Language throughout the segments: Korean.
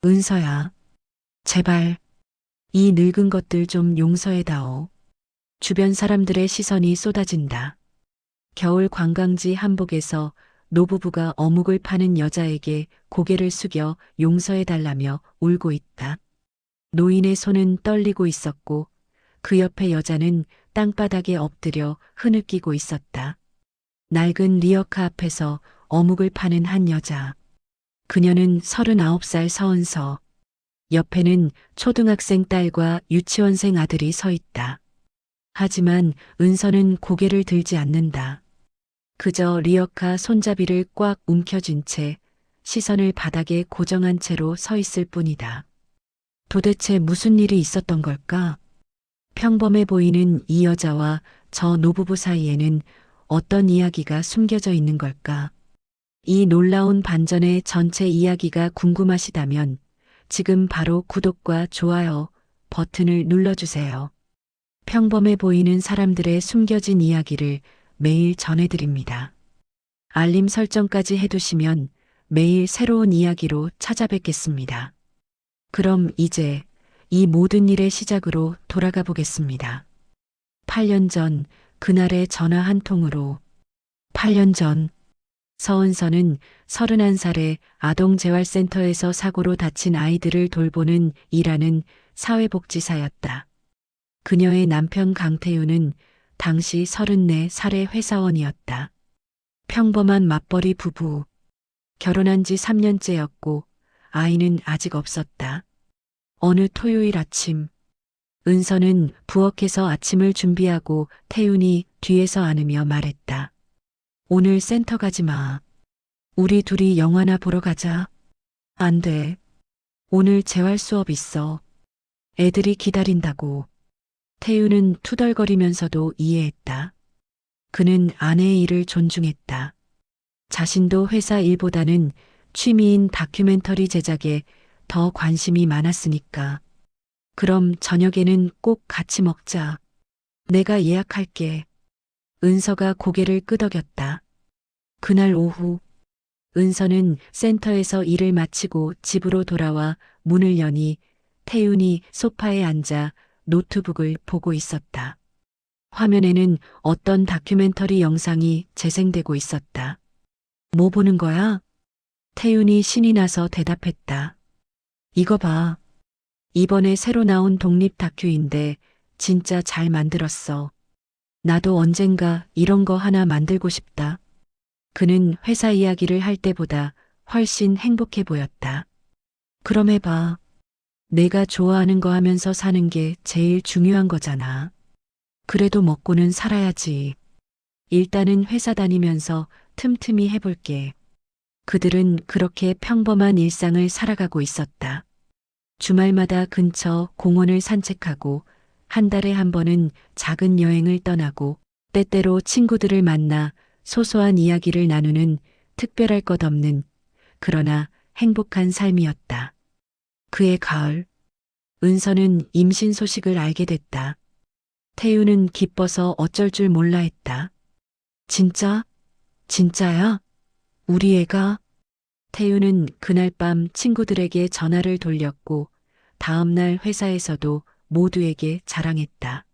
은서야, 제발, 이 늙은 것들 좀 용서해다오. 주변 사람들의 시선이 쏟아진다. 겨울 관광지 한복에서 노부부가 어묵을 파는 여자에게 고개를 숙여 용서해달라며 울고 있다. 노인의 손은 떨리고 있었고 그 옆에 여자는 땅바닥에 엎드려 흐느끼고 있었다. 낡은 리어카 앞에서 어묵을 파는 한 여자. 그녀는 39살 서은서. 옆에는 초등학생 딸과 유치원생 아들이 서 있다. 하지만 은서는 고개를 들지 않는다. 그저 리어카 손잡이를 꽉 움켜쥔 채 시선을 바닥에 고정한 채로 서 있을 뿐이다. 도대체 무슨 일이 있었던 걸까? 평범해 보이는 이 여자와 저 노부부 사이에는 어떤 이야기가 숨겨져 있는 걸까? 이 놀라운 반전의 전체 이야기가 궁금하시다면 지금 바로 구독과 좋아요 버튼을 눌러주세요. 평범해 보이는 사람들의 숨겨진 이야기를 매일 전해드립니다. 알림 설정까지 해두시면 매일 새로운 이야기로 찾아뵙겠습니다. 그럼 이제 이 모든 일의 시작으로 돌아가 보겠습니다. 8년 전 그날의 전화 한 통으로 8년 전 서은서는 31살의 아동재활센터에서 사고로 다친 아이들을 돌보는 일하는 사회복지사였다. 그녀의 남편 강태우는 당시 34살의 회사원이었다. 평범한 맞벌이 부부. 결혼한 지 3년째였고 아이는 아직 없었다. 어느 토요일 아침, 은서는 부엌에서 아침을 준비하고 태훈이 뒤에서 안으며 말했다. 오늘 센터 가지 마. 우리 둘이 영화나 보러 가자. 안 돼. 오늘 재활 수업 있어. 애들이 기다린다고. 태우는 투덜거리면서도 이해했다. 그는 아내의 일을 존중했다. 자신도 회사 일보다는 취미인 다큐멘터리 제작에 더 관심이 많았으니까. 그럼 저녁에는 꼭 같이 먹자. 내가 예약할게. 은서가 고개를 끄덕였다. 그날 오후, 은서는 센터에서 일을 마치고 집으로 돌아와 문을 여니 태윤이 소파에 앉아 노트북을 보고 있었다. 화면에는 어떤 다큐멘터리 영상이 재생되고 있었다. 뭐 보는 거야? 태윤이 신이 나서 대답했다. 이거 봐. 이번에 새로 나온 독립 다큐인데 진짜 잘 만들었어. 나도 언젠가 이런 거 하나 만들고 싶다. 그는 회사 이야기를 할 때보다 훨씬 행복해 보였다. 그럼 해봐. 내가 좋아하는 거 하면서 사는 게 제일 중요한 거잖아. 그래도 먹고는 살아야지. 일단은 회사 다니면서 틈틈이 해볼게. 그들은 그렇게 평범한 일상을 살아가고 있었다. 주말마다 근처 공원을 산책하고 한 달에 한 번은 작은 여행을 떠나고 때때로 친구들을 만나 소소한 이야기를 나누는 특별할 것 없는 그러나 행복한 삶이었다. 그해 가을, 은서는 임신 소식을 알게 됐다. 태유는 기뻐서 어쩔 줄 몰라 했다. 진짜? 진짜야? 우리 애가? 태유는 그날 밤 친구들에게 전화를 돌렸고 다음 날 회사에서도 모두에게 자랑했다.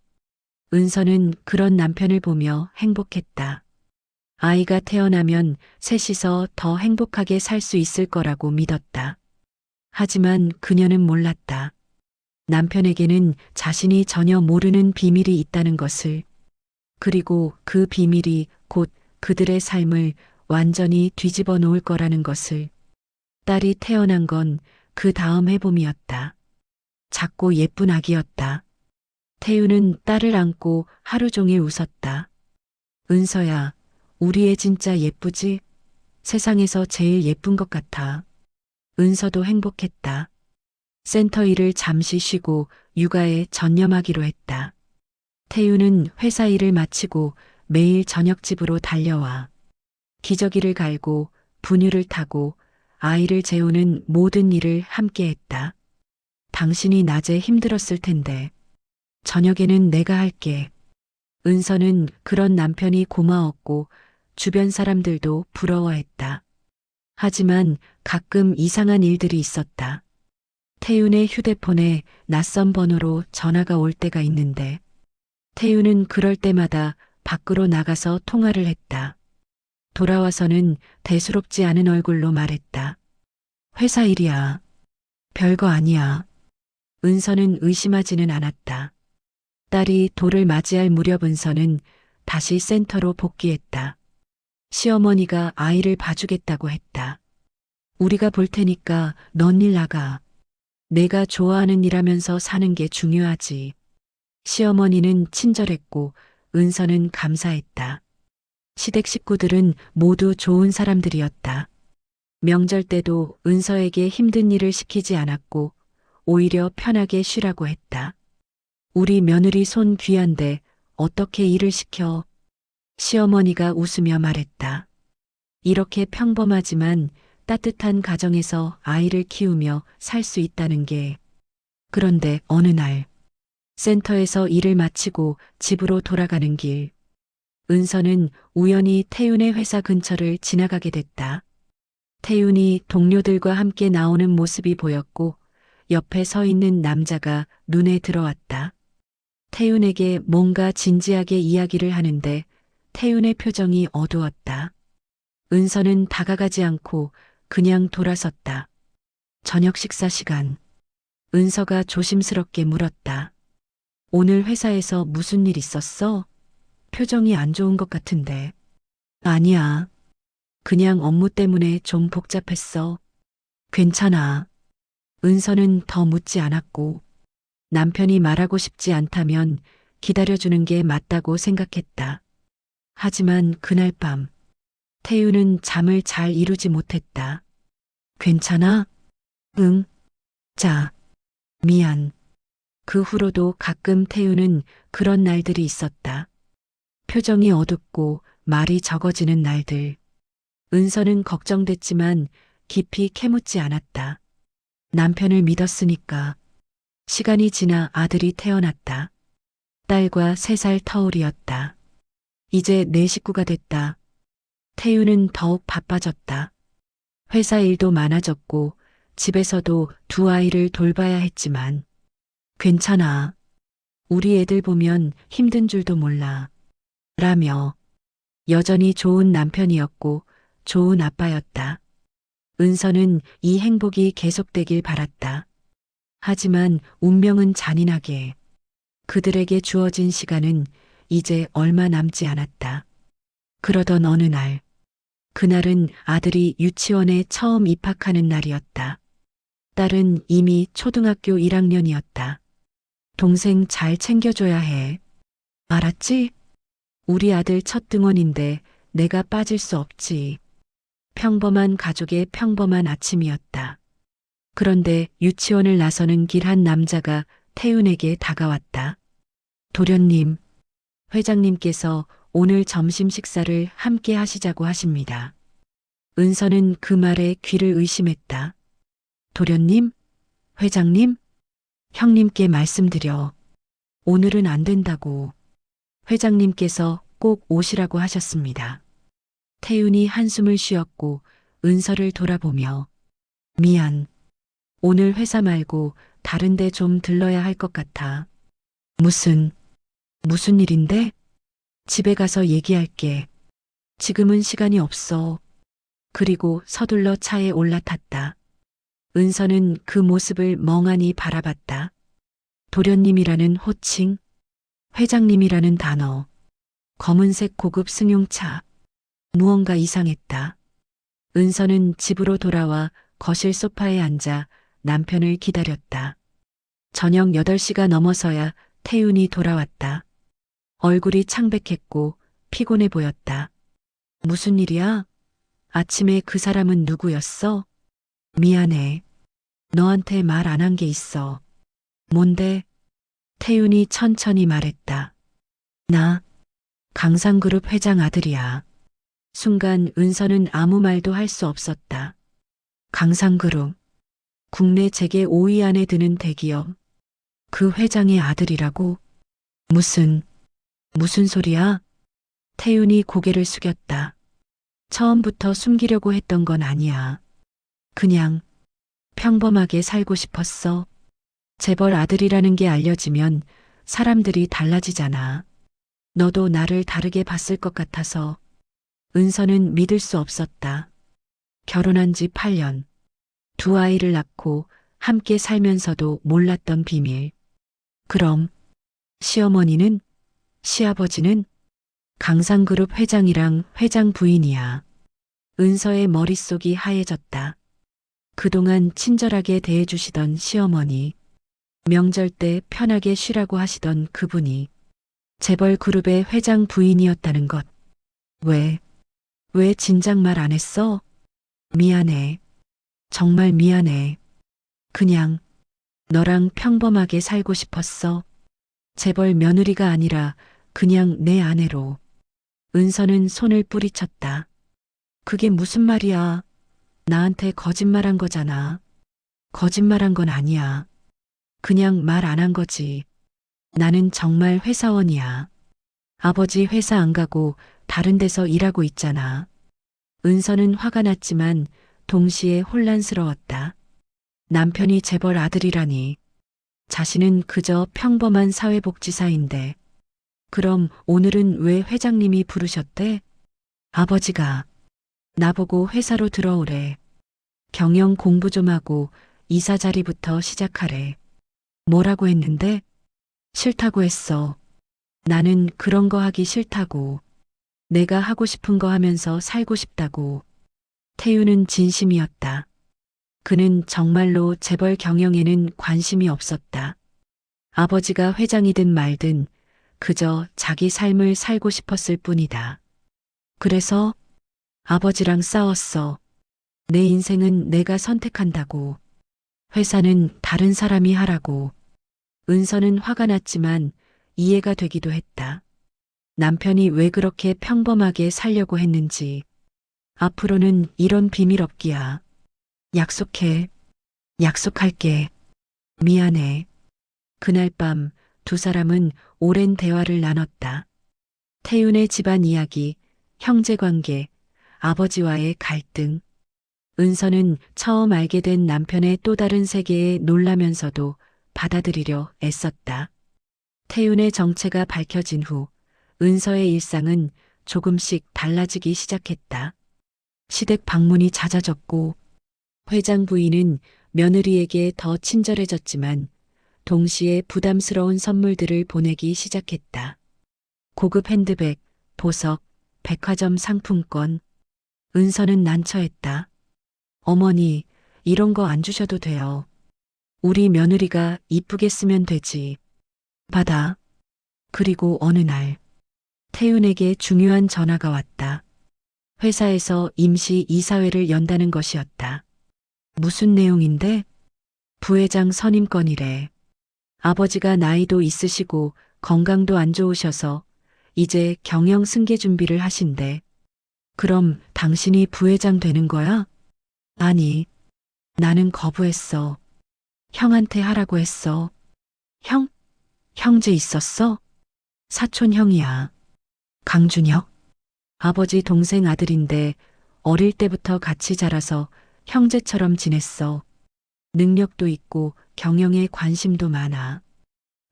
은서는 그런 남편을 보며 행복했다. 아이가 태어나면 셋이서 더 행복하게 살 수 있을 거라고 믿었다. 하지만 그녀는 몰랐다. 남편에게는 자신이 전혀 모르는 비밀이 있다는 것을. 그리고 그 비밀이 곧 그들의 삶을 완전히 뒤집어 놓을 거라는 것을. 딸이 태어난 건 그 다음 해봄이었다. 작고 예쁜 아기였다. 태우는 딸을 안고 하루 종일 웃었다. 은서야, 우리 애 진짜 예쁘지? 세상에서 제일 예쁜 것 같아. 은서도 행복했다. 센터 일을 잠시 쉬고 육아에 전념하기로 했다. 태유는 회사 일을 마치고 매일 저녁 집으로 달려와. 기저귀를 갈고 분유를 타고 아이를 재우는 모든 일을 함께 했다. 당신이 낮에 힘들었을 텐데 저녁에는 내가 할게. 은서는 그런 남편이 고마웠고 주변 사람들도 부러워했다. 하지만 가끔 이상한 일들이 있었다. 태윤의 휴대폰에 낯선 번호로 전화가 올 때가 있는데 태윤은 그럴 때마다 밖으로 나가서 통화를 했다. 돌아와서는 대수롭지 않은 얼굴로 말했다. 회사 일이야. 별거 아니야. 은서는 의심하지는 않았다. 딸이 돌을 맞이할 무렵 은서는 다시 센터로 복귀했다. 시어머니가 아이를 봐주겠다고 했다. 우리가 볼 테니까 넌 일 나가. 내가 좋아하는 일하면서 사는 게 중요하지. 시어머니는 친절했고 은서는 감사했다. 시댁 식구들은 모두 좋은 사람들이었다. 명절 때도 은서에게 힘든 일을 시키지 않았고 오히려 편하게 쉬라고 했다. 우리 며느리 손 귀한데 어떻게 일을 시켜? 시어머니가 웃으며 말했다. 이렇게 평범하지만 따뜻한 가정에서 아이를 키우며 살 수 있다는 게. 그런데 어느 날 센터에서 일을 마치고 집으로 돌아가는 길, 은서는 우연히 태윤의 회사 근처를 지나가게 됐다. 태윤이 동료들과 함께 나오는 모습이 보였고 옆에 서 있는 남자가 눈에 들어왔다. 태윤에게 뭔가 진지하게 이야기를 하는데 태윤의 표정이 어두웠다. 은서는 다가가지 않고 그냥 돌아섰다. 저녁 식사 시간. 은서가 조심스럽게 물었다. 오늘 회사에서 무슨 일 있었어? 표정이 안 좋은 것 같은데. 아니야. 그냥 업무 때문에 좀 복잡했어. 괜찮아. 은서는 더 묻지 않았고 남편이 말하고 싶지 않다면 기다려주는 게 맞다고 생각했다. 하지만 그날 밤 태윤은 잠을 잘 이루지 못했다. 괜찮아? 응. 자, 미안. 그 후로도 가끔 태윤은 그런 날들이 있었다. 표정이 어둡고 말이 적어지는 날들. 은서는 걱정됐지만 깊이 캐묻지 않았다. 남편을 믿었으니까. 시간이 지나 아들이 태어났다. 딸과 3살 터울이었다. 이제 내 식구가 됐다. 태윤은 더욱 바빠졌다. 회사 일도 많아졌고 집에서도 2 아이를 돌봐야 했지만 괜찮아. 우리 애들 보면 힘든 줄도 몰라. 라며 여전히 좋은 남편이었고 좋은 아빠였다. 은서는 이 행복이 계속되길 바랐다. 하지만 운명은 잔인하게 그들에게 주어진 시간은 이제 얼마 남지 않았다. 그러던 어느 날, 그날은 아들이 유치원에 처음 입학하는 날이었다. 딸은 이미 초등학교 1학년이었다. 동생 잘 챙겨줘야 해. 알았지? 우리 아들 첫 등원인데 내가 빠질 수 없지. 평범한 가족의 평범한 아침이었다. 그런데 유치원을 나서는 길 한 남자가 태윤에게 다가왔다. 도련님, 회장님께서 오늘 점심 식사를 함께 하시자고 하십니다. 은서는 그 말에 귀를 의심했다. 도련님? 회장님? 형님께 말씀드려. 오늘은 안 된다고. 회장님께서 꼭 오시라고 하셨습니다. 태윤이 한숨을 쉬었고 은서를 돌아보며 미안. 오늘 회사 말고 다른 데 좀 들러야 할 것 같아. 무슨 일인데? 집에 가서 얘기할게. 지금은 시간이 없어. 그리고 서둘러 차에 올라탔다. 은서는 그 모습을 멍하니 바라봤다. 도련님이라는 호칭, 회장님이라는 단어, 검은색 고급 승용차. 무언가 이상했다. 은서는 집으로 돌아와 거실 소파에 앉아 남편을 기다렸다. 저녁 8시가 넘어서야 태윤이 돌아왔다. 얼굴이 창백했고 피곤해 보였다. 무슨 일이야? 아침에 그 사람은 누구였어? 미안해. 너한테 말 안 한 게 있어. 뭔데? 태윤이 천천히 말했다. 나 강상그룹 회장 아들이야. 순간 은서는 아무 말도 할 수 없었다. 강상그룹, 국내 재계 5위 안에 드는 대기업. 그 회장의 아들이라고? 무슨 소리야? 태윤이 고개를 숙였다. 처음부터 숨기려고 했던 건 아니야. 그냥 평범하게 살고 싶었어. 재벌 아들이라는 게 알려지면 사람들이 달라지잖아. 너도 나를 다르게 봤을 것 같아서. 은서는 믿을 수 없었다. 결혼한 지 8년. 두 아이를 낳고 함께 살면서도 몰랐던 비밀. 그럼 시어머니는, 시아버지는 강상그룹 회장이랑 회장 부인이야. 은서의 머릿속이 하얘졌다. 그동안 친절하게 대해주시던 시어머니, 명절 때 편하게 쉬라고 하시던 그분이 재벌 그룹의 회장 부인이었다는 것. 왜 진작 말 안 했어? 미안해. 정말 미안해. 그냥 너랑 평범하게 살고 싶었어. 재벌 며느리가 아니라 그냥 내 아내로. 은서는 손을 뿌리쳤다. 그게 무슨 말이야? 나한테 거짓말한 거잖아. 거짓말한 건 아니야. 그냥 말 안 한 거지. 나는 정말 회사원이야. 아버지 회사 안 가고 다른 데서 일하고 있잖아. 은서는 화가 났지만 동시에 혼란스러웠다. 남편이 재벌 아들이라니. 자신은 그저 평범한 사회복지사인데. 그럼 오늘은 왜 회장님이 부르셨대? 아버지가 나보고 회사로 들어오래. 경영 공부 좀 하고 이사 자리부터 시작하래. 뭐라고 했는데? 싫다고 했어. 나는 그런 거 하기 싫다고. 내가 하고 싶은 거 하면서 살고 싶다고. 태유는 진심이었다. 그는 정말로 재벌 경영에는 관심이 없었다. 아버지가 회장이든 말든 그저 자기 삶을 살고 싶었을 뿐이다. 그래서 아버지랑 싸웠어. 내 인생은 내가 선택한다고. 회사는 다른 사람이 하라고. 은서는 화가 났지만 이해가 되기도 했다. 남편이 왜 그렇게 평범하게 살려고 했는지. 앞으로는 이런 비밀 없기야. 약속해. 약속할게. 미안해. 그날 밤 두 사람은 오랜 대화를 나눴다. 태윤의 집안 이야기, 형제 관계, 아버지와의 갈등. 은서는 처음 알게 된 남편의 또 다른 세계에 놀라면서도 받아들이려 애썼다. 태윤의 정체가 밝혀진 후 은서의 일상은 조금씩 달라지기 시작했다. 시댁 방문이 잦아졌고 회장 부인은 며느리에게 더 친절해졌지만 동시에 부담스러운 선물들을 보내기 시작했다. 고급 핸드백, 보석, 백화점 상품권. 은서는 난처했다. 어머니, 이런 거 안 주셔도 돼요. 우리 며느리가 이쁘게 쓰면 되지. 받아. 그리고 어느 날, 태윤에게 중요한 전화가 왔다. 회사에서 임시 이사회를 연다는 것이었다. 무슨 내용인데? 부회장 선임건이래. 아버지가 나이도 있으시고 건강도 안 좋으셔서 이제 경영 승계 준비를 하신대. 그럼 당신이 부회장 되는 거야? 아니, 나는 거부했어. 형한테 하라고 했어. 형? 형제 있었어? 사촌 형이야. 강준혁? 아버지 동생 아들인데 어릴 때부터 같이 자라서 형제처럼 지냈어. 능력도 있고 경영에 관심도 많아.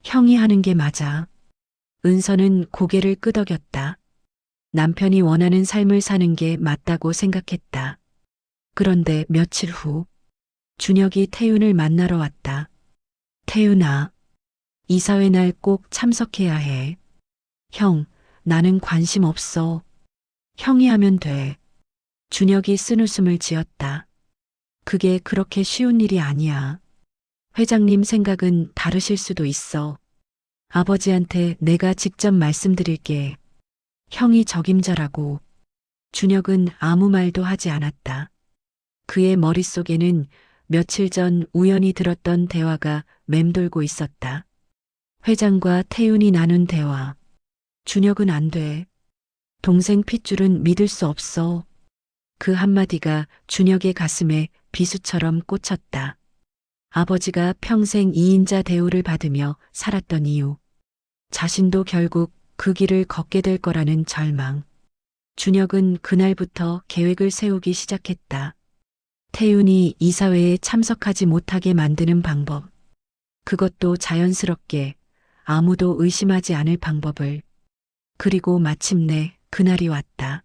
형이 하는 게 맞아. 은서는 고개를 끄덕였다. 남편이 원하는 삶을 사는 게 맞다고 생각했다. 그런데 며칠 후 준혁이 태윤을 만나러 왔다. 태윤아, 이사회 날 꼭 참석해야 해. 형, 나는 관심 없어. 형이 하면 돼. 준혁이 쓴웃음을 지었다. 그게 그렇게 쉬운 일이 아니야. 회장님 생각은 다르실 수도 있어. 아버지한테 내가 직접 말씀드릴게. 형이 적임자라고. 준혁은 아무 말도 하지 않았다. 그의 머릿속에는 며칠 전 우연히 들었던 대화가 맴돌고 있었다. 회장과 태윤이 나눈 대화. 준혁은 안 돼. 동생 핏줄은 믿을 수 없어. 그 한마디가 준혁의 가슴에 비수처럼 꽂혔다. 아버지가 평생 2인자 대우를 받으며 살았던 이유. 자신도 결국 그 길을 걷게 될 거라는 절망. 준혁은 그날부터 계획을 세우기 시작했다. 태윤이 이사회에 참석하지 못하게 만드는 방법. 그것도 자연스럽게 아무도 의심하지 않을 방법을. 그리고 마침내 그날이 왔다.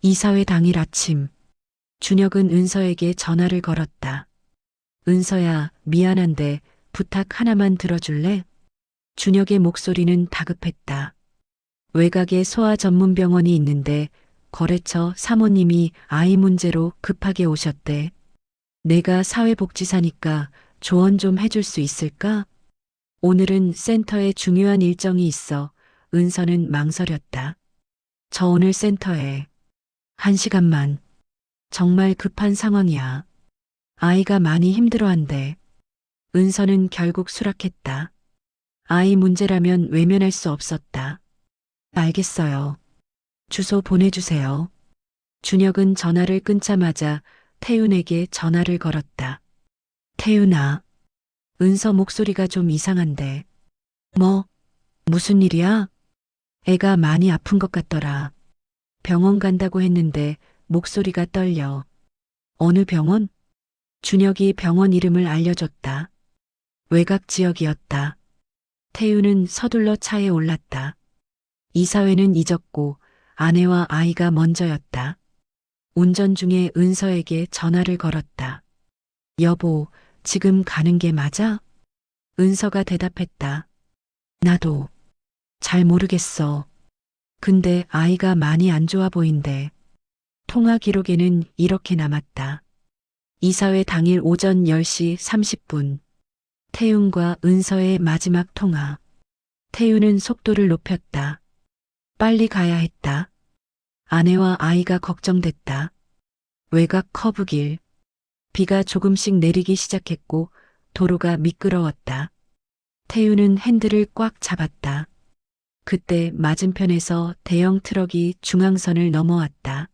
이사회 당일 아침, 준혁은 은서에게 전화를 걸었다. 은서야, 미안한데 부탁 하나만 들어줄래? 준혁의 목소리는 다급했다. 외곽에 소아 전문 병원이 있는데 거래처 사모님이 아이 문제로 급하게 오셨대. 내가 사회복지사니까 조언 좀 해줄 수 있을까? 오늘은 센터에 중요한 일정이 있어. 은서는 망설였다. 저 오늘 센터에 1시간만. 정말 급한 상황이야. 아이가 많이 힘들어한대. 은서는 결국 수락했다. 아이 문제라면 외면할 수 없었다. 알겠어요. 주소 보내주세요. 준혁은 전화를 끊자마자 태윤에게 전화를 걸었다. 태윤아, 은서 목소리가 좀 이상한데. 뭐, 무슨 일이야? 애가 많이 아픈 것 같더라. 병원 간다고 했는데 목소리가 떨려. 어느 병원? 준혁이 병원 이름을 알려줬다. 외곽 지역이었다. 태윤은 서둘러 차에 올랐다. 이사회는 잊었고 아내와 아이가 먼저였다. 운전 중에 은서에게 전화를 걸었다. 여보, 지금 가는 게 맞아? 은서가 대답했다. 나도 잘 모르겠어. 근데 아이가 많이 안 좋아 보인대. 통화 기록에는 이렇게 남았다. 이사회 당일 오전 10시 30분. 태윤과 은서의 마지막 통화. 태윤은 속도를 높였다. 빨리 가야 했다. 아내와 아이가 걱정됐다. 외곽 커브길. 비가 조금씩 내리기 시작했고 도로가 미끄러웠다. 태윤은 핸들을 꽉 잡았다. 그때 맞은편에서 대형 트럭이 중앙선을 넘어왔다.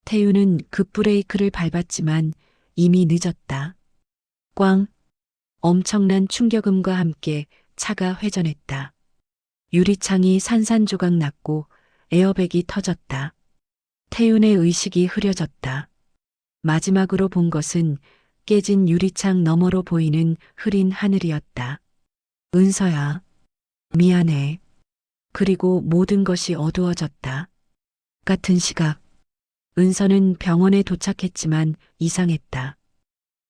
태윤은 급브레이크를 밟았지만 이미 늦었다. 꽝! 엄청난 충격음과 함께 차가 회전했다. 유리창이 산산조각 났고 에어백이 터졌다. 태윤의 의식이 흐려졌다. 마지막으로 본 것은 깨진 유리창 너머로 보이는 흐린 하늘이었다. 은서야, 미안해. 그리고 모든 것이 어두워졌다. 같은 시각, 은서는 병원에 도착했지만 이상했다.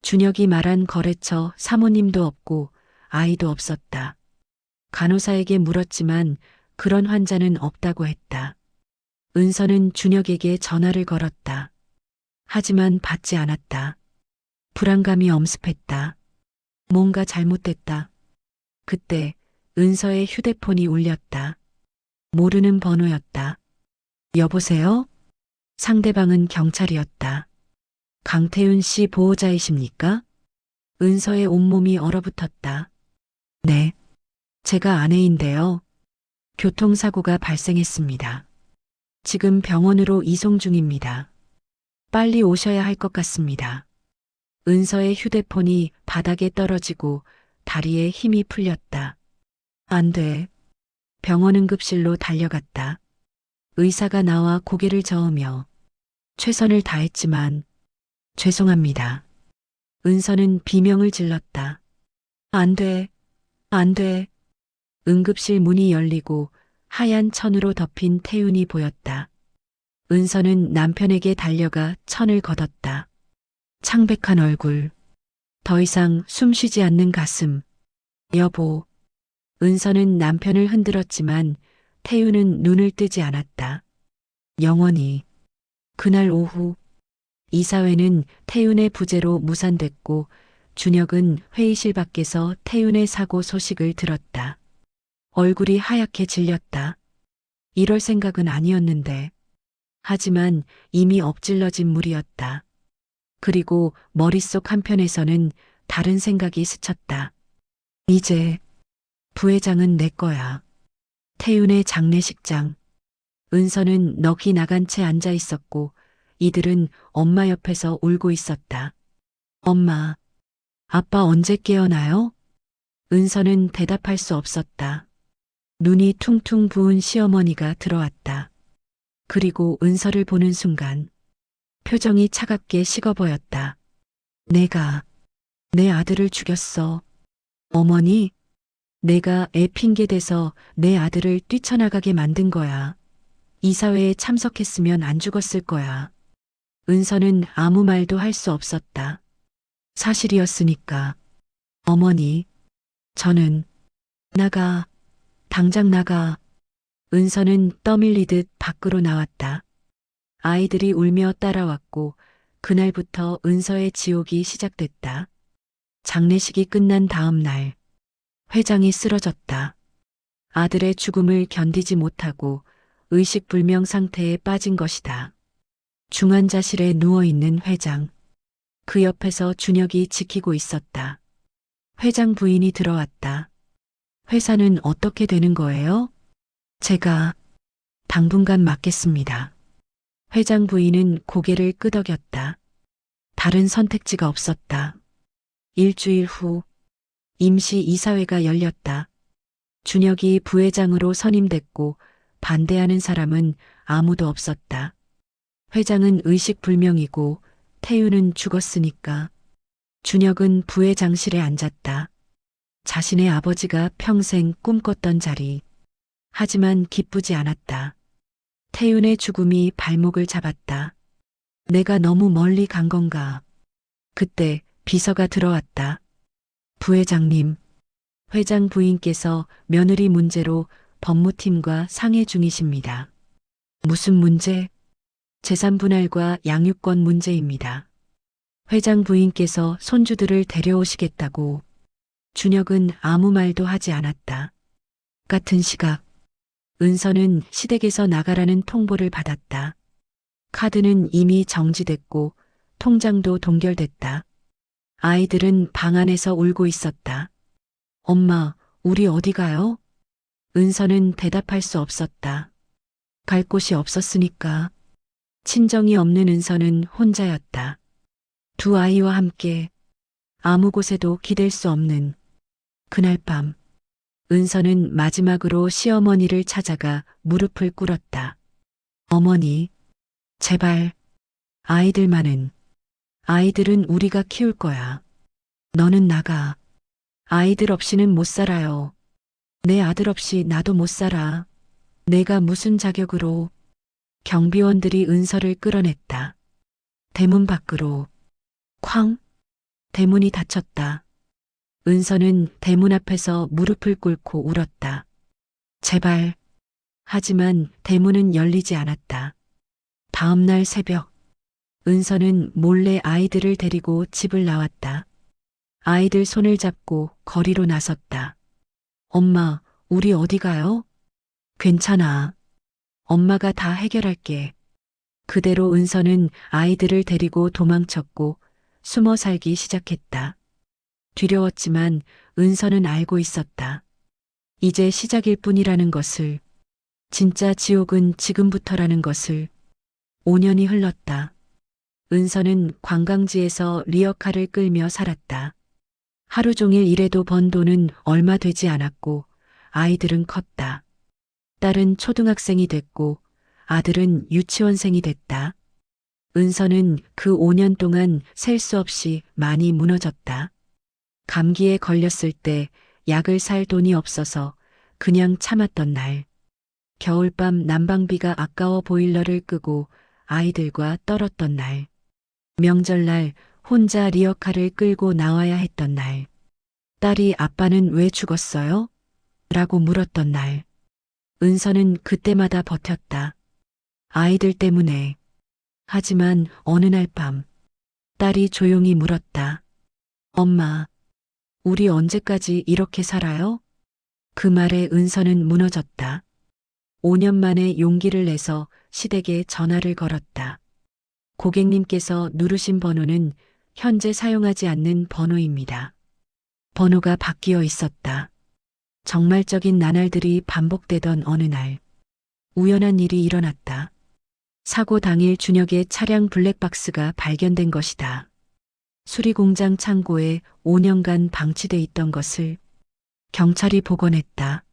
준혁이 말한 거래처 사모님도 없고 아이도 없었다. 간호사에게 물었지만 그런 환자는 없다고 했다. 은서는 준혁에게 전화를 걸었다. 하지만 받지 않았다. 불안감이 엄습했다. 뭔가 잘못됐다. 그때 은서의 휴대폰이 울렸다. 모르는 번호였다. 여보세요? 상대방은 경찰이었다. 강태윤 씨 보호자이십니까? 은서의 온몸이 얼어붙었다. 네. 제가 아내인데요. 교통사고가 발생했습니다. 지금 병원으로 이송 중입니다. 빨리 오셔야 할 것 같습니다. 은서의 휴대폰이 바닥에 떨어지고 다리에 힘이 풀렸다. 안 돼. 병원 응급실로 달려갔다. 의사가 나와 고개를 저으며 최선을 다했지만 죄송합니다. 은서는 비명을 질렀다. 안 돼. 안 돼. 응급실 문이 열리고 하얀 천으로 덮인 태윤이 보였다. 은서는 남편에게 달려가 천을 걷었다. 창백한 얼굴. 더 이상 숨쉬지 않는 가슴. 여보. 은서는 남편을 흔들었지만 태윤은 눈을 뜨지 않았다. 영원히. 그날 오후 이사회는 태윤의 부재로 무산됐고 준혁은 회의실 밖에서 태윤의 사고 소식을 들었다. 얼굴이 하얗게 질렸다. 이럴 생각은 아니었는데. 하지만 이미 엎질러진 물이었다. 그리고 머릿속 한편에서는 다른 생각이 스쳤다. 이제 부회장은 내 거야. 태윤의 장례식장. 은서는 넋이 나간 채 앉아 있었고 이들은 엄마 옆에서 울고 있었다. 엄마, 아빠 언제 깨어나요? 은서는 대답할 수 없었다. 눈이 퉁퉁 부은 시어머니가 들어왔다. 그리고 은서를 보는 순간 표정이 차갑게 식어 보였다. 내가 내 아들을 죽였어. 어머니, 내가 애 핑계대서 내 아들을 뛰쳐나가게 만든 거야. 이사회에 참석했으면 안 죽었을 거야. 은서는 아무 말도 할 수 없었다. 사실이었으니까. 어머니, 저는 나가, 당장 나가. 은서는 떠밀리듯 밖으로 나왔다. 아이들이 울며 따라왔고 그날부터 은서의 지옥이 시작됐다. 장례식이 끝난 다음 날 회장이 쓰러졌다. 아들의 죽음을 견디지 못하고 의식불명 상태에 빠진 것이다. 중환자실에 누워있는 회장. 그 옆에서 준혁이 지키고 있었다. 회장 부인이 들어왔다. 회사는 어떻게 되는 거예요? 제가 당분간 맡겠습니다. 회장 부인은 고개를 끄덕였다. 다른 선택지가 없었다. 일주일 후 임시 이사회가 열렸다. 준혁이 부회장으로 선임됐고 반대하는 사람은 아무도 없었다. 회장은 의식불명이고 태유는 죽었으니까. 준혁은 부회장실에 앉았다. 자신의 아버지가 평생 꿈꿨던 자리. 하지만 기쁘지 않았다. 태윤의 죽음이 발목을 잡았다. 내가 너무 멀리 간 건가. 그때 비서가 들어왔다. 부회장님, 회장 부인께서 며느리 문제로 법무팀과 상의 중이십니다. 무슨 문제? 재산 분할과 양육권 문제입니다. 회장 부인께서 손주들을 데려오시겠다고. 준혁은 아무 말도 하지 않았다. 같은 시각, 은서는 시댁에서 나가라는 통보를 받았다. 카드는 이미 정지됐고 통장도 동결됐다. 아이들은 방 안에서 울고 있었다. 엄마, 우리 어디 가요? 은서는 대답할 수 없었다. 갈 곳이 없었으니까. 친정이 없는 은서는 혼자였다. 두 아이와 함께 아무 곳에도 기댈 수 없는 그날 밤. 은서는 마지막으로 시어머니를 찾아가 무릎을 꿇었다. 어머니, 제발, 아이들은 우리가 키울 거야. 너는 나가. 아이들 없이는 못 살아요. 내 아들 없이 나도 못 살아. 내가 무슨 자격으로. 경비원들이 은서를 끌어냈다. 대문 밖으로. 쾅! 대문이 닫혔다. 은서는 대문 앞에서 무릎을 꿇고 울었다. 제발. 하지만 대문은 열리지 않았다. 다음 날 새벽, 은서는 몰래 아이들을 데리고 집을 나왔다. 아이들 손을 잡고 거리로 나섰다. 엄마, 우리 어디 가요? 괜찮아. 엄마가 다 해결할게. 그대로 은서는 아이들을 데리고 도망쳤고 숨어 살기 시작했다. 두려웠지만 은서는 알고 있었다. 이제 시작일 뿐이라는 것을, 진짜 지옥은 지금부터라는 것을. 5년이 흘렀다. 은서는 관광지에서 리어카를 끌며 살았다. 하루 종일 일해도 번 돈은 얼마 되지 않았고 아이들은 컸다. 딸은 초등학생이 됐고 아들은 유치원생이 됐다. 은서는 그 5년 동안 셀 수 없이 많이 무너졌다. 감기에 걸렸을 때 약을 살 돈이 없어서 그냥 참았던 날. 겨울밤 난방비가 아까워 보일러를 끄고 아이들과 떨었던 날. 명절날 혼자 리어카를 끌고 나와야 했던 날. 딸이 아빠는 왜 죽었어요? 라고 물었던 날. 은서는 그때마다 버텼다. 아이들 때문에. 하지만 어느 날 밤, 딸이 조용히 물었다. 엄마, 우리 언제까지 이렇게 살아요? 그 말에 은서는 무너졌다. 5년 만에 용기를 내서 시댁에 전화를 걸었다. 고객님께서 누르신 번호는 현재 사용하지 않는 번호입니다. 번호가 바뀌어 있었다. 정말적인 나날들이 반복되던 어느 날, 우연한 일이 일어났다. 사고 당일 준혁의 차량 블랙박스가 발견된 것이다. 수리공장 창고에 5년간 방치돼 있던 것을 경찰이 복원했다.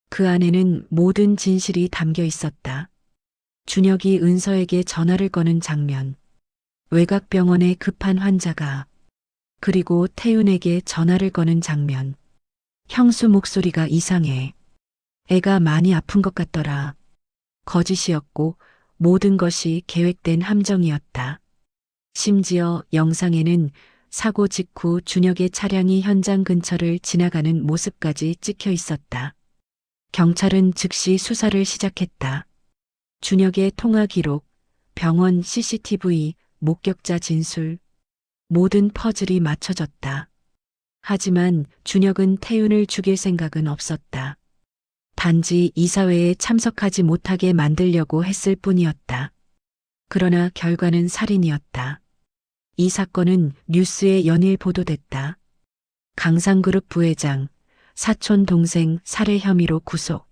그 안에는 모든 진실이 담겨 있었다. 준혁이 은서에게 전화를 거는 장면. 외곽병원에 급한 환자가 그리고 태윤에게 전화를 거는 장면. 형수 목소리가 이상해. 애가 많이 아픈 것 같더라. 거짓이었고 모든 것이 계획된 함정이었다. 심지어 영상에는 사고 직후 준혁의 차량이 현장 근처를 지나가는 모습까지 찍혀 있었다. 경찰은 즉시 수사를 시작했다. 준혁의 통화 기록, 병원 CCTV, 목격자 진술, 모든 퍼즐이 맞춰졌다. 하지만 준혁은 태윤을 죽일 생각은 없었다. 단지 이사회에 참석하지 못하게 만들려고 했을 뿐이었다. 그러나 결과는 살인이었다. 이 사건은 뉴스에 연일 보도됐다. 강상그룹 부회장, 사촌 동생 살해 혐의로 구속.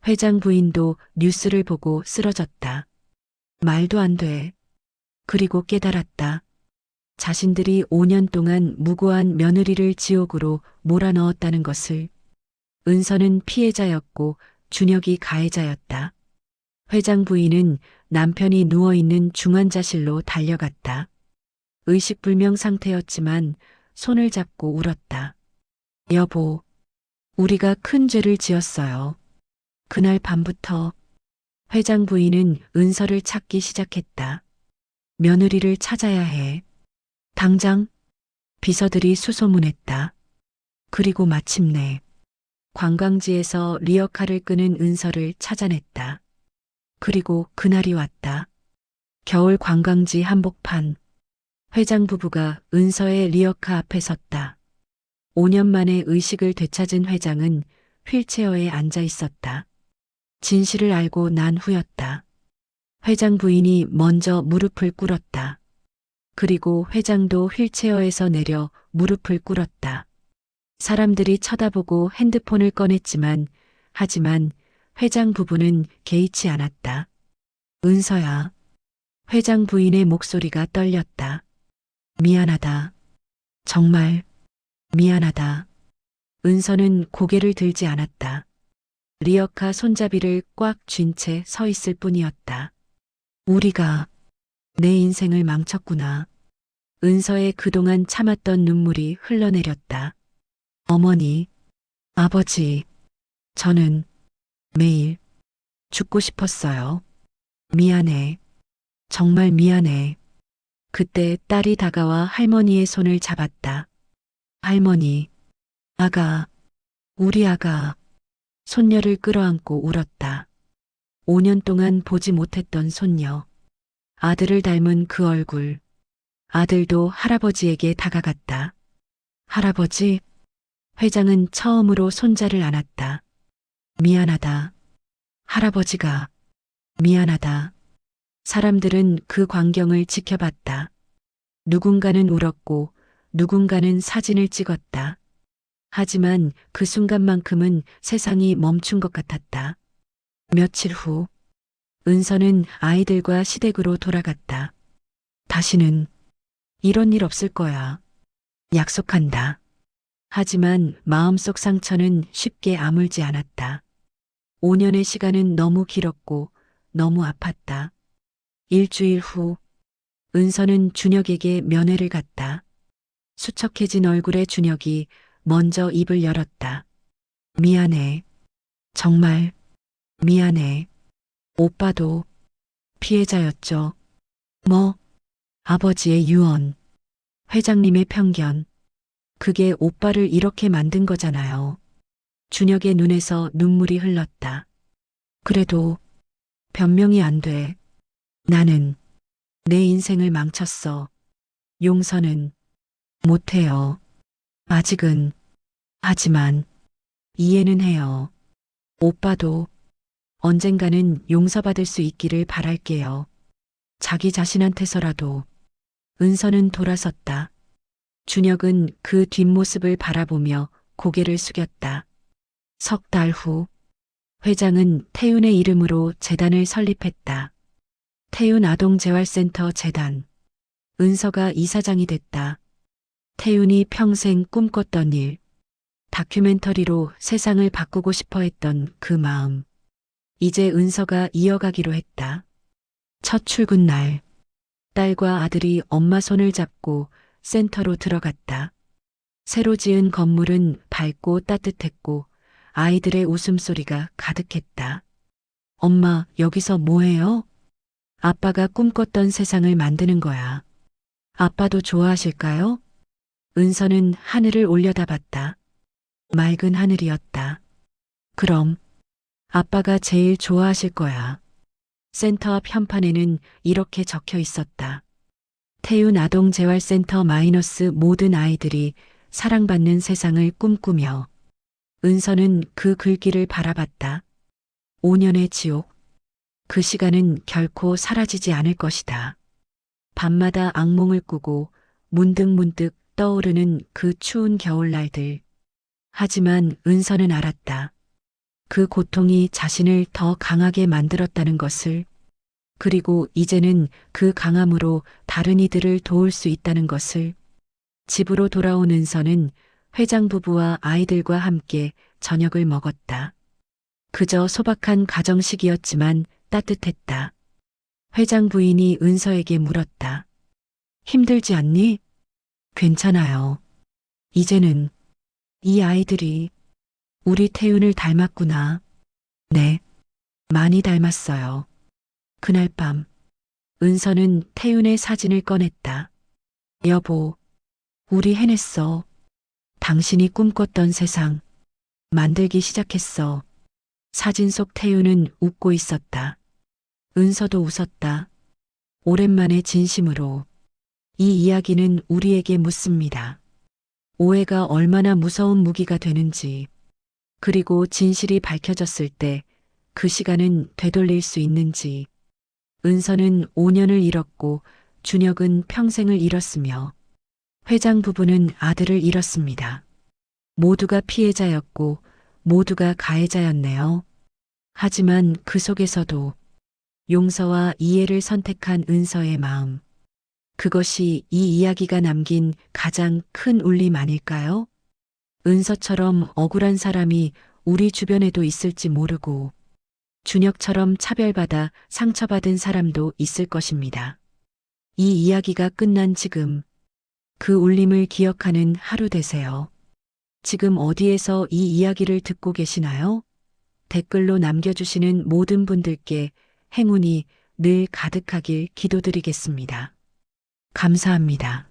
회장 부인도 뉴스를 보고 쓰러졌다. 말도 안 돼. 그리고 깨달았다. 자신들이 5년 동안 무고한 며느리를 지옥으로 몰아넣었다는 것을. 은서는 피해자였고 준혁이 가해자였다. 회장 부인은 남편이 누워있는 중환자실로 달려갔다. 의식불명 상태였지만 손을 잡고 울었다. 여보, 우리가 큰 죄를 지었어요. 그날 밤부터 회장 부인은 은서를 찾기 시작했다. 며느리를 찾아야 해. 당장 비서들이 수소문했다. 그리고 마침내 관광지에서 리어카를 끄는 은서를 찾아냈다. 그리고 그날이 왔다. 겨울 관광지 한복판. 회장 부부가 은서의 리어카 앞에 섰다. 5년 만에 의식을 되찾은 회장은 휠체어에 앉아 있었다. 진실을 알고 난 후였다. 회장 부인이 먼저 무릎을 꿇었다. 그리고 회장도 휠체어에서 내려 무릎을 꿇었다. 사람들이 쳐다보고 핸드폰을 꺼냈지만, 하지만 회장 부부는 개의치 않았다. 은서야. 회장 부인의 목소리가 떨렸다. 미안하다. 정말 미안하다. 은서는 고개를 들지 않았다. 리어카 손잡이를 꽉 쥔 채 서 있을 뿐이었다. 우리가 내 인생을 망쳤구나. 은서의 그동안 참았던 눈물이 흘러내렸다. 어머니, 아버지, 저는 매일 죽고 싶었어요. 미안해. 정말 미안해. 그때 딸이 다가와 할머니의 손을 잡았다. 할머니, 아가, 우리 아가. 손녀를 끌어안고 울었다. 5년 동안 보지 못했던 손녀. 아들을 닮은 그 얼굴. 아들도 할아버지에게 다가갔다. 할아버지, 회장은 처음으로 손자를 안았다. 미안하다. 할아버지가 미안하다. 사람들은 그 광경을 지켜봤다. 누군가는 울었고 누군가는 사진을 찍었다. 하지만 그 순간만큼은 세상이 멈춘 것 같았다. 며칠 후 은서는 아이들과 시댁으로 돌아갔다. 다시는 이런 일 없을 거야. 약속한다. 하지만 마음속 상처는 쉽게 아물지 않았다. 5년의 시간은 너무 길었고 너무 아팠다. 일주일 후 은서는 준혁에게 면회를 갔다. 수척해진 얼굴의 준혁이 먼저 입을 열었다. 미안해. 정말 미안해. 오빠도 피해자였죠. 뭐, 아버지의 유언, 회장님의 편견. 그게 오빠를 이렇게 만든 거잖아요. 준혁의 눈에서 눈물이 흘렀다. 그래도 변명이 안 돼. 나는 내 인생을 망쳤어. 용서는 못해요. 아직은. 하지만 이해는 해요. 오빠도 언젠가는 용서받을 수 있기를 바랄게요. 자기 자신한테서라도. 은서는 돌아섰다. 준혁은 그 뒷모습을 바라보며 고개를 숙였다. 석 달 후 회장은 태윤의 이름으로 재단을 설립했다. 태윤 아동재활센터 재단. 은서가 이사장이 됐다. 태윤이 평생 꿈꿨던 일. 다큐멘터리로 세상을 바꾸고 싶어 했던 그 마음. 이제 은서가 이어가기로 했다. 첫 출근 날. 딸과 아들이 엄마 손을 잡고 센터로 들어갔다. 새로 지은 건물은 밝고 따뜻했고 아이들의 웃음소리가 가득했다. 엄마, 여기서 뭐 해요? 아빠가 꿈꿨던 세상을 만드는 거야. 아빠도 좋아하실까요? 은서는 하늘을 올려다봤다. 맑은 하늘이었다. 그럼 아빠가 제일 좋아하실 거야. 센터 앞 현판에는 이렇게 적혀 있었다. 태윤 아동재활센터 마이너스 모든 아이들이 사랑받는 세상을 꿈꾸며. 은서는 그 글귀를 바라봤다. 5년의 지옥. 그 시간은 결코 사라지지 않을 것이다. 밤마다 악몽을 꾸고 문득문득 떠오르는 그 추운 겨울날들. 하지만 은서는 알았다. 그 고통이 자신을 더 강하게 만들었다는 것을, 그리고 이제는 그 강함으로 다른 이들을 도울 수 있다는 것을. 집으로 돌아온 은서는 회장 부부와 아이들과 함께 저녁을 먹었다. 그저 소박한 가정식이었지만 따뜻했다. 회장 부인이 은서에게 물었다. 힘들지 않니? 괜찮아요. 이제는 이 아이들이 우리 태윤을 닮았구나. 네, 많이 닮았어요. 그날 밤, 은서는 태윤의 사진을 꺼냈다. 여보, 우리 해냈어. 당신이 꿈꿨던 세상, 만들기 시작했어. 사진 속 태윤은 웃고 있었다. 은서도 웃었다. 오랜만에 진심으로. 이 이야기는 우리에게 묻습니다. 오해가 얼마나 무서운 무기가 되는지, 그리고 진실이 밝혀졌을 때 그 시간은 되돌릴 수 있는지. 은서는 5년을 잃었고 준혁은 평생을 잃었으며 회장 부부는 아들을 잃었습니다. 모두가 피해자였고 모두가 가해자였네요. 하지만 그 속에서도 용서와 이해를 선택한 은서의 마음. 그것이 이 이야기가 남긴 가장 큰 울림 아닐까요? 은서처럼 억울한 사람이 우리 주변에도 있을지 모르고 준혁처럼 차별받아 상처받은 사람도 있을 것입니다. 이 이야기가 끝난 지금 그 울림을 기억하는 하루 되세요. 지금 어디에서 이 이야기를 듣고 계시나요? 댓글로 남겨주시는 모든 분들께 행운이 늘 가득하길 기도드리겠습니다. 감사합니다.